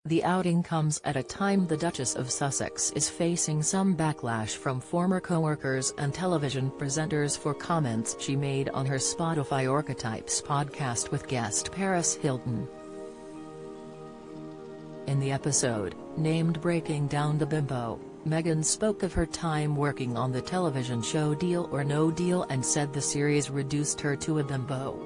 The outing comes at a time the Duchess of Sussex is facing some backlash from former co-workers and television presenters for comments she made on her Spotify Archetypes podcast with guest Paris Hilton. In the episode, named Breaking Down the Bimbo, Meghan spoke of her time working on the television show Deal or No Deal and said the series reduced her to a bimbo.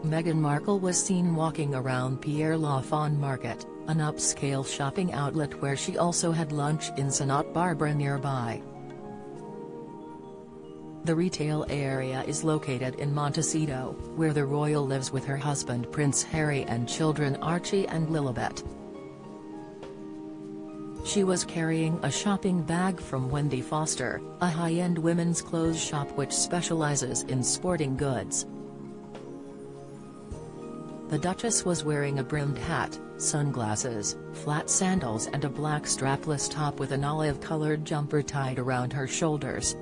Meghan Markle was seen walking around Pierre Laffont Market, an upscale shopping outlet where she also had lunch in Santa Barbara nearby. The retail area is located in Montecito, where the royal lives with her husband Prince Harry and children Archie and Lilibet. She was carrying a shopping bag from Wendy Foster, a high-end women's clothes shop which specializes in sporting goods. The Duchess was wearing a brimmed hat, sunglasses, flat sandals and a black strapless top with an olive-colored jumper tied around her shoulders.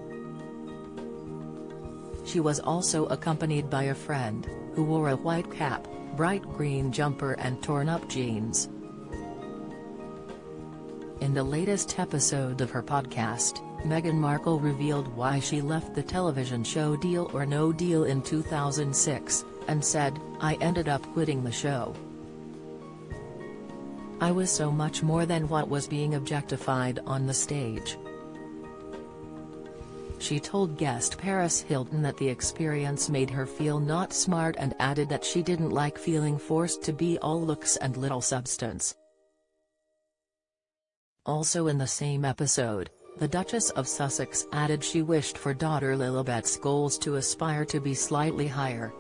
She was also accompanied by a friend, who wore a white cap, bright green jumper and torn-up jeans. In the latest episode of her podcast, Meghan Markle revealed why she left the television show Deal or No Deal in 2006, and said, "I ended up quitting the show. I was so much more than what was being objectified on the stage." She told guest Paris Hilton that the experience made her feel not smart and added that she didn't like feeling forced to be all looks and little substance. Also in the same episode, the Duchess of Sussex added she wished for daughter Lilibet's goals to aspire to be slightly higher.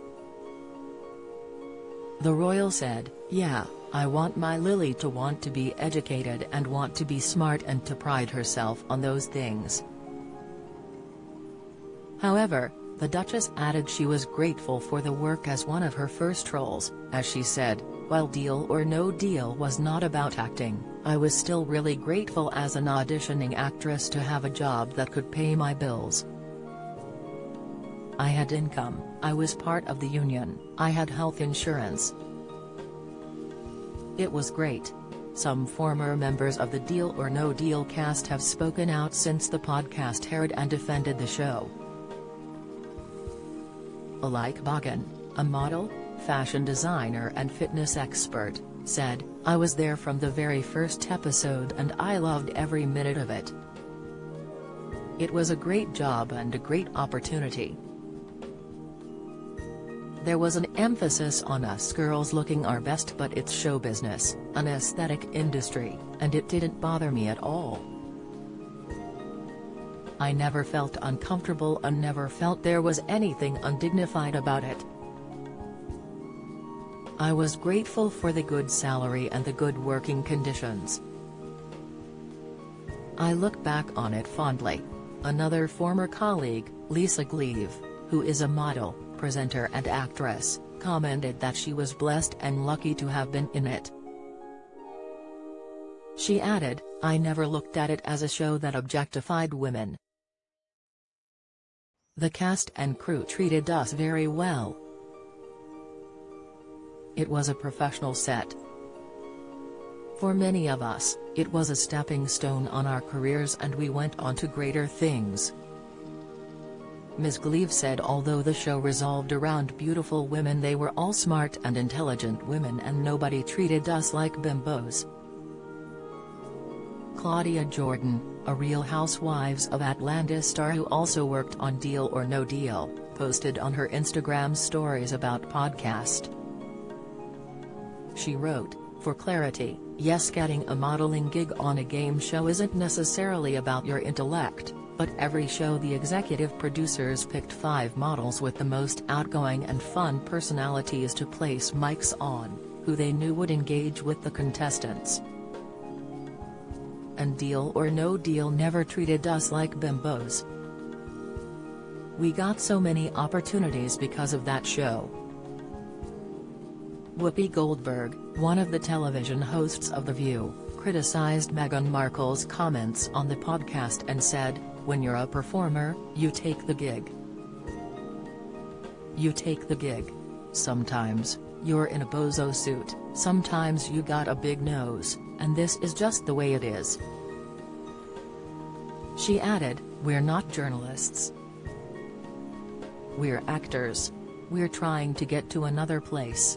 The royal said, "Yeah, I want my Lily to want to be educated and want to be smart and to pride herself on those things." However, the Duchess added she was grateful for the work as one of her first roles, as she said, "While Deal or No Deal was not about acting, I was still really grateful as an auditioning actress to have a job that could pay my bills. I had income, I was part of the union, I had health insurance. It was great." Some former members of the Deal or No Deal cast have spoken out since the podcast aired and defended the show. Alike Bagan, a model, fashion designer and fitness expert, said, "I was there from the very first episode and I loved every minute of it. It was a great job and a great opportunity. There was an emphasis on us girls looking our best, but it's show business, an aesthetic industry, and it didn't bother me at all. I never felt uncomfortable and never felt there was anything undignified about it. I was grateful for the good salary and the good working conditions. I look back on it fondly." Another former colleague, Lisa Gleave, who is a model, presenter and actress, commented that she was blessed and lucky to have been in it. She added, "I never looked at it as a show that objectified women. The cast and crew treated us very well. It was a professional set. For many of us, it was a stepping stone on our careers and we went on to greater things." Ms. Gleave said although the show revolved around beautiful women, they were all smart and intelligent women and nobody treated us like bimbos. Claudia Jordan, a Real Housewives of Atlanta star who also worked on Deal or No Deal, posted on her Instagram stories about podcast. She wrote, "For clarity, yes, getting a modeling gig on a game show isn't necessarily about your intellect, but every show the executive producers picked 5 models with the most outgoing and fun personalities to place mics on, who they knew would engage with the contestants. And Deal or No Deal never treated us like bimbos. We got so many opportunities because of that show." Whoopi Goldberg, one of the television hosts of The View, criticized Meghan Markle's comments on the podcast and said, "When you're a performer, you take the gig. You take the gig. Sometimes, "You're in a bozo suit, sometimes you got a big nose, and this is just the way it is." She added, "We're not journalists. We're actors. We're trying to get to another place."